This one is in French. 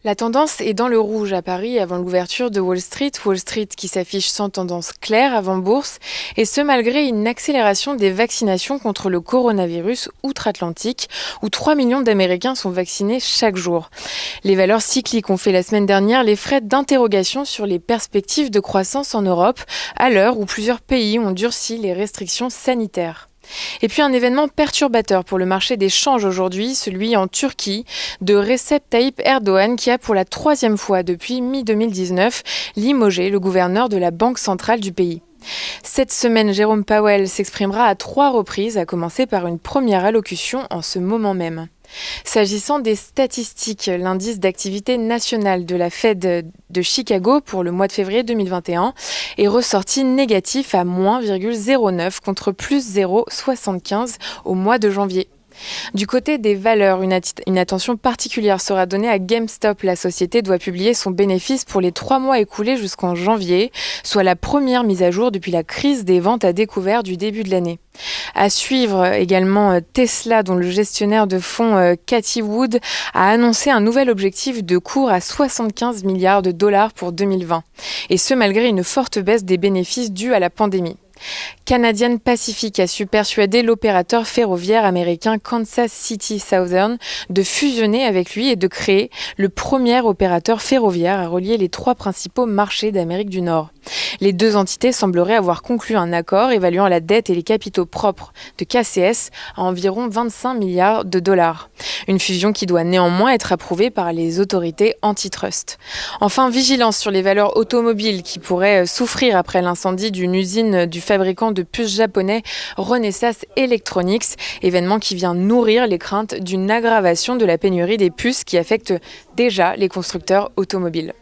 La tendance est dans le rouge à Paris avant l'ouverture de Wall Street. Wall Street qui s'affiche sans tendance claire avant bourse, et ce malgré une accélération des vaccinations contre le coronavirus outre-Atlantique, où 3 millions d'Américains sont vaccinés chaque jour. Les valeurs cycliques ont fait la semaine dernière les frais d'interrogation sur les perspectives de croissance en Europe, à l'heure où plusieurs pays ont durci les restrictions sanitaires. Et puis un événement perturbateur pour le marché des changes aujourd'hui, celui en Turquie de Recep Tayyip Erdogan qui a pour la troisième fois depuis mi-2019 limogé le gouverneur de la Banque centrale du pays. Cette semaine, Jérôme Powell s'exprimera à 3 reprises, à commencer par une première allocution en ce moment même. S'agissant des statistiques, l'indice d'activité nationale de la Fed de Chicago pour le mois de février 2021 est ressorti négatif à -0,09 contre plus 0,75 au mois de janvier. Du côté des valeurs, une attention particulière sera donnée à GameStop. La société doit publier son bénéfice pour les 3 mois écoulés jusqu'en janvier, soit la première mise à jour depuis la crise des ventes à découvert du début de l'année. À suivre également Tesla, dont le gestionnaire de fonds Cathie Wood a annoncé un nouvel objectif de cours à 75 milliards de dollars pour 2020. Et ce malgré une forte baisse des bénéfices dus à la pandémie. Canadian Pacific a su persuader l'opérateur ferroviaire américain Kansas City Southern de fusionner avec lui et de créer le premier opérateur ferroviaire à relier les 3 principaux marchés d'Amérique du Nord. Les 2 entités sembleraient avoir conclu un accord évaluant la dette et les capitaux propres de KCS à environ 25 milliards de dollars. Une fusion qui doit néanmoins être approuvée par les autorités antitrust. Enfin, vigilance sur les valeurs automobiles qui pourraient souffrir après l'incendie d'une usine du fabricant de puces japonais Renesas Electronics, événement qui vient nourrir les craintes d'une aggravation de la pénurie des puces qui affecte déjà les constructeurs automobiles.